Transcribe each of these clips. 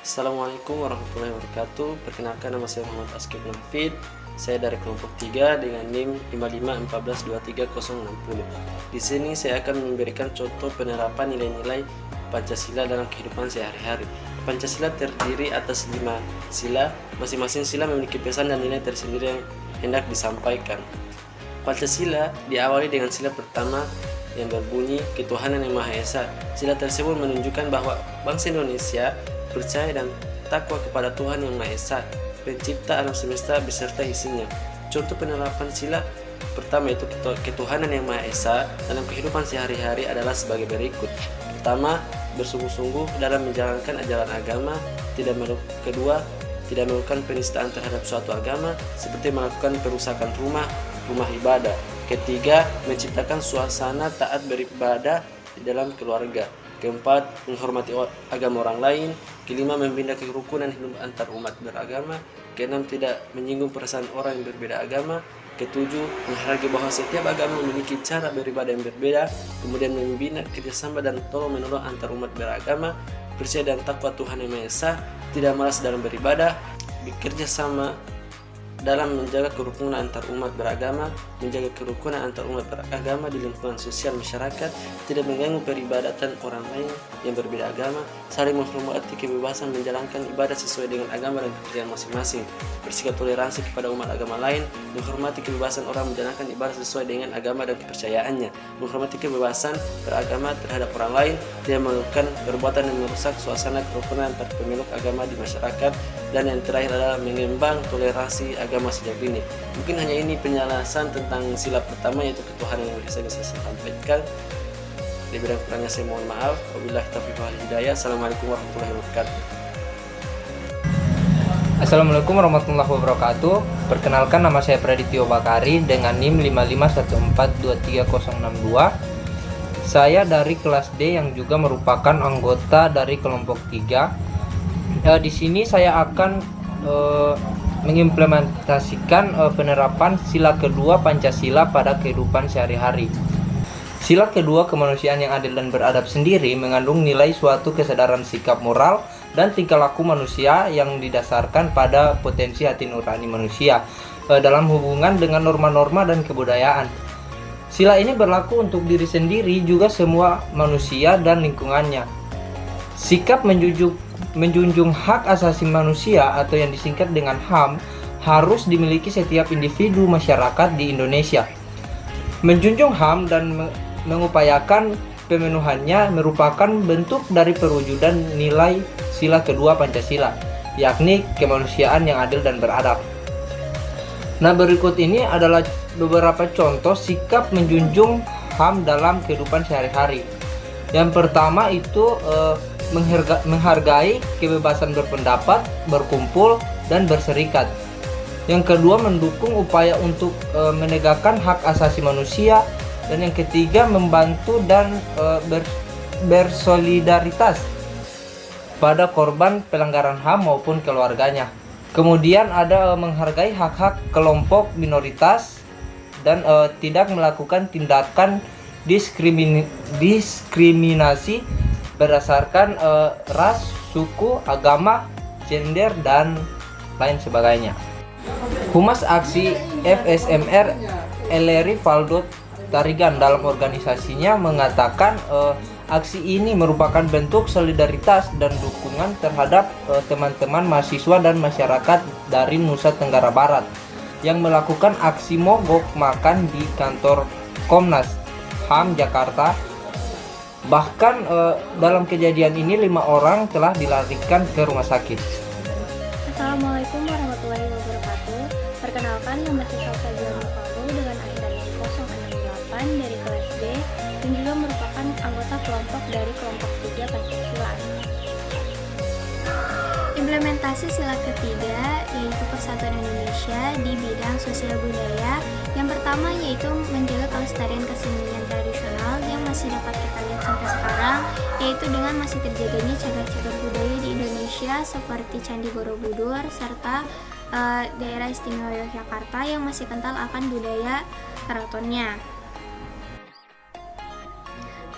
Assalamualaikum warahmatullahi wabarakatuh. Perkenalkan, nama saya Muhammad Askib Nafid. Saya dari kelompok 3 dengan NIM 55142360. Di sini saya akan memberikan contoh penerapan nilai-nilai Pancasila dalam kehidupan sehari-hari. Pancasila terdiri atas 5 sila. Masing-masing sila memiliki pesan dan nilai tersendiri yang hendak disampaikan. Pancasila diawali dengan sila pertama yang berbunyi ketuhanan yang Maha Esa. Sila tersebut menunjukkan bahwa bangsa Indonesia percaya dan takwa kepada Tuhan yang Maha Esa, pencipta alam semesta beserta isinya. Contoh penerapan sila pertama itu ketuhanan yang Maha Esa dalam kehidupan sehari-hari adalah sebagai berikut. Pertama, bersungguh-sungguh dalam menjalankan ajaran agama. Kedua, tidak melakukan penistaan terhadap suatu agama seperti melakukan perusakan rumah ibadah. Ketiga, menciptakan suasana taat beribadah di dalam keluarga. Keempat, menghormati agama orang lain. Kelima, membina kerukunan hidup antar umat beragama. Keenam, tidak menyinggung perasaan orang yang berbeda agama. Ketujuh, menghargai bahwa setiap agama memiliki cara beribadah yang berbeda. Kemudian membina kerjasama dan tolong menolong antar umat beragama. Percaya dan takwa Tuhan yang Maha Esa, tidak malas dalam beribadah, bekerja sama dalam menjaga kerukunan antar umat beragama, menjaga kerukunan antar umat beragama di lingkungan sosial masyarakat, tidak mengganggu peribadatan orang lain yang berbeda agama, saling menghormati kebebasan menjalankan ibadah sesuai dengan agama dan kepercayaan masing-masing, bersikap toleransi kepada umat agama lain, menghormati kebebasan orang menjalankan ibadah sesuai dengan agama dan kepercayaannya, menghormati kebebasan beragama terhadap orang lain, tidak melakukan perbuatan yang merusak suasana kerukunan antar pemeluk agama di masyarakat, dan yang terakhir adalah mengembang toleransi agama sejak dini. Mungkin hanya ini penjelasan tentang sila pertama, yaitu ketuhanan yang bisa saya sampaikan. Lebih dan kurangnya saya mohon maaf. Wabillahi taufiq wal hidayah. Assalamualaikum warahmatullahi wabarakatuh. Assalamualaikum warahmatullahi wabarakatuh. Perkenalkan, nama saya Pradityo Bakari dengan NIM 5514236062. Saya dari kelas D yang juga merupakan anggota dari kelompok 3. Di sini saya akan mengimplementasikan penerapan sila kedua Pancasila pada kehidupan sehari-hari. Sila kedua, kemanusiaan yang adil dan beradab sendiri, mengandung nilai suatu kesadaran sikap moral dan tingkah laku manusia yang didasarkan pada potensi hati nurani manusia dalam hubungan dengan norma-norma dan kebudayaan. Sila ini berlaku untuk diri sendiri, juga semua manusia dan lingkungannya. Sikap menjunjung hak asasi manusia atau yang disingkat dengan HAM harus dimiliki setiap individu masyarakat di Indonesia. Menjunjung HAM dan mengupayakan pemenuhannya merupakan bentuk dari perwujudan nilai sila kedua Pancasila, yakni kemanusiaan yang adil dan beradab. Nah, berikut ini adalah beberapa contoh sikap menjunjung HAM dalam kehidupan sehari-hari. Yang pertama itu menghargai kebebasan berpendapat, berkumpul, dan berserikat. Yang kedua, mendukung upaya untuk menegakkan hak asasi manusia. Dan yang ketiga, membantu dan bersolidaritas pada korban pelanggaran HAM maupun keluarganya. Kemudian ada menghargai hak-hak kelompok minoritas dan tidak melakukan tindakan diskriminasi berdasarkan ras, suku, agama, gender, dan lain sebagainya. Humas Aksi FSMR Ellery Valdo Tarigan dalam organisasinya mengatakan aksi ini merupakan bentuk solidaritas dan dukungan terhadap teman-teman mahasiswa dan masyarakat dari Nusa Tenggara Barat yang melakukan aksi mogok makan di kantor Komnas HAM Jakarta. Bahkan dalam kejadian ini 5 orang telah dilarikan ke rumah sakit. Assalamualaikum warahmatullahi wabarakatuh. Perkenalkan, nama saya Fadila Mukalu dengan akhiran 068 dari kelas D dan juga merupakan anggota kelompok dari kelompok 3 Pancasila. Implementasi sila ketiga yaitu Persatuan Indonesia di bidang sosial budaya. Yang pertama yaitu menjaga kelestarian kesenian tradisional yang masih dapat kita lihat sampai sekarang, yaitu dengan masih terjaganya cagar-cagar budaya di Indonesia seperti Candi Borobudur serta daerah istimewa Yogyakarta yang masih kental akan budaya keratonnya.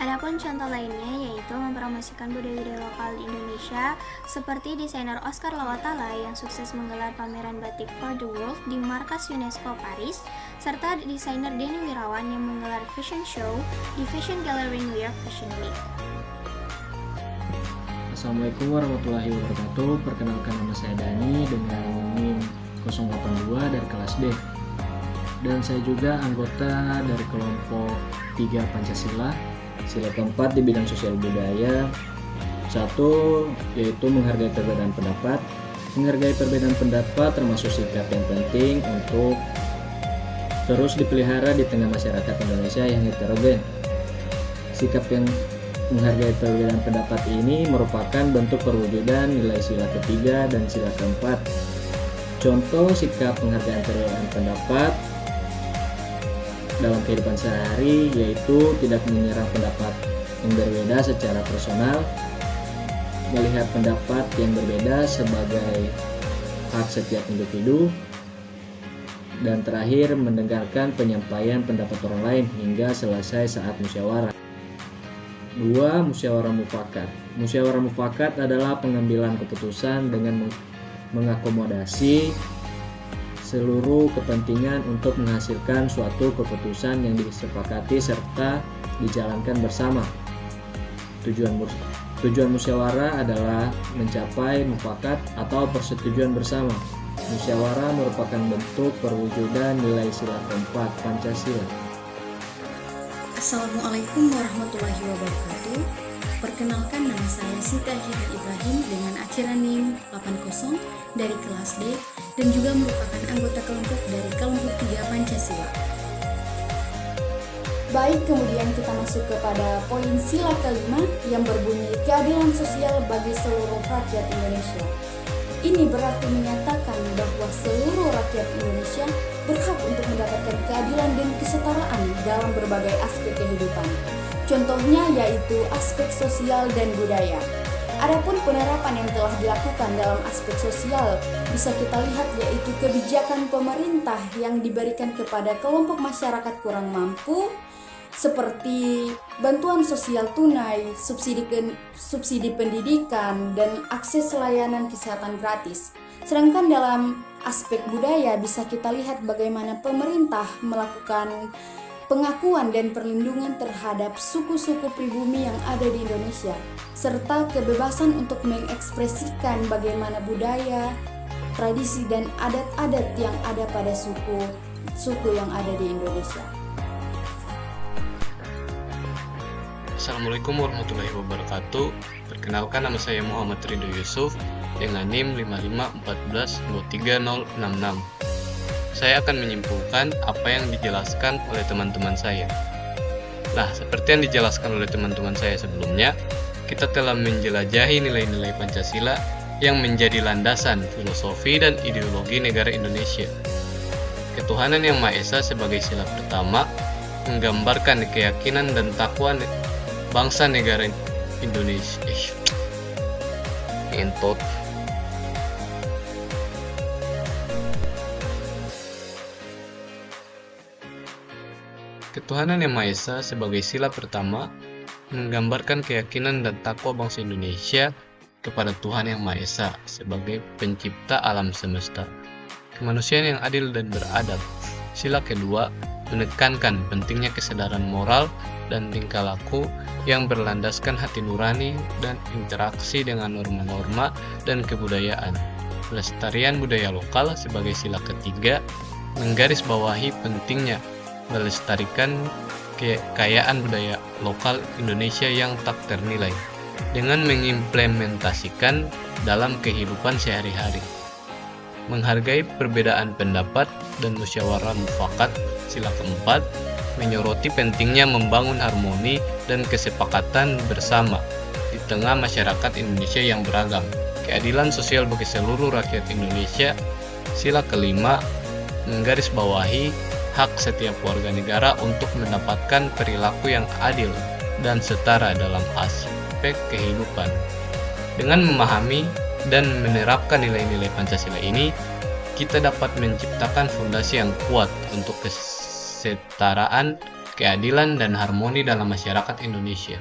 Adapun contoh lainnya yaitu mempromosikan budaya-budaya lokal di Indonesia seperti desainer Oscar Lawatala yang sukses menggelar pameran batik for the world di markas UNESCO Paris, serta desainer Denny Wirawan yang menggelar fashion show di Fashion Gallery New York Fashion Week. Assalamualaikum warahmatullahi wabarakatuh. Perkenalkan, nama saya Dani dengan NIM 082 dari kelas D. Dan saya juga anggota dari kelompok 3 Pancasila. Sila keempat di bidang sosial budaya. 1. Yaitu menghargai perbedaan pendapat. Menghargai perbedaan pendapat termasuk sikap yang penting untuk terus dipelihara di tengah masyarakat Indonesia yang heterogen. Sikap yang menghargai perbedaan pendapat ini merupakan bentuk perwujudan nilai sila ketiga dan sila keempat. Contoh sikap menghargai perbedaan pendapat dalam kehidupan sehari yaitu tidak menyerang pendapat yang berbeda secara personal, melihat pendapat yang berbeda sebagai hak setiap individu, dan terakhir mendengarkan penyampaian pendapat orang lain hingga selesai saat musyawarah. 2. Musyawarah mufakat. Musyawarah mufakat adalah pengambilan keputusan dengan mengakomodasi seluruh kepentingan untuk menghasilkan suatu keputusan yang disepakati serta dijalankan bersama. Tujuan musyawarah adalah mencapai mufakat atau persetujuan bersama. Musyawarah merupakan bentuk perwujudan nilai sila keempat Pancasila. Assalamualaikum warahmatullahi wabarakatuh. Perkenalkan, nama saya Sita Hira Ibrahim dengan akhiran NIM 80 dari kelas D dan juga merupakan anggota kelompok dari kelompok 3 Pancasila. Baik, kemudian kita masuk kepada poin sila kelima yang berbunyi keadilan sosial bagi seluruh rakyat Indonesia. Ini berarti menyatakan bahwa seluruh rakyat Indonesia berhak untuk mendapatkan keadilan dan kesetaraan dalam berbagai aspek kehidupan. Contohnya yaitu aspek sosial dan budaya. Adapun penerapan yang telah dilakukan dalam aspek sosial bisa kita lihat yaitu kebijakan pemerintah yang diberikan kepada kelompok masyarakat kurang mampu seperti bantuan sosial tunai, subsidi pendidikan, dan akses layanan kesehatan gratis. Sedangkan dalam aspek budaya bisa kita lihat bagaimana pemerintah melakukan pengakuan dan perlindungan terhadap suku-suku pribumi yang ada di Indonesia, serta kebebasan untuk mengekspresikan bagaimana budaya, tradisi, dan adat-adat yang ada pada suku yang ada di Indonesia. Assalamualaikum warahmatullahi wabarakatuh. Perkenalkan, nama saya Muhammad Ridho Yusuf dengan NIM 5514230066. Saya akan menyimpulkan apa yang dijelaskan oleh teman-teman saya. Nah, seperti yang dijelaskan oleh teman-teman saya sebelumnya, kita telah menjelajahi nilai-nilai Pancasila yang menjadi landasan filosofi dan ideologi negara Indonesia. Ketuhanan Yang Maha Esa sebagai sila pertama menggambarkan keyakinan dan takwa bangsa negara Indonesia. Entot. Ketuhanan Yang Maha Esa sebagai sila pertama menggambarkan keyakinan dan takwa bangsa Indonesia kepada Tuhan Yang Maha Esa sebagai pencipta alam semesta, kemanusiaan yang adil dan beradab. Sila kedua menekankan pentingnya kesadaran moral dan tingkah laku yang berlandaskan hati nurani dan interaksi dengan norma-norma dan kebudayaan. Pelestarian budaya lokal sebagai sila ketiga menggarisbawahi pentingnya melestarikan kekayaan budaya lokal Indonesia yang tak ternilai dengan mengimplementasikan dalam kehidupan sehari-hari. Menghargai perbedaan pendapat dan musyawarah mufakat sila keempat menyoroti pentingnya membangun harmoni dan kesepakatan bersama di tengah masyarakat Indonesia yang beragam. Keadilan sosial bagi seluruh rakyat Indonesia sila kelima menggarisbawahi hak setiap warga negara untuk mendapatkan perilaku yang adil dan setara dalam aspek kehidupan. Dengan memahami dan menerapkan nilai-nilai Pancasila ini, kita dapat menciptakan fondasi yang kuat untuk kesetaraan keadilan, dan harmoni dalam masyarakat Indonesia.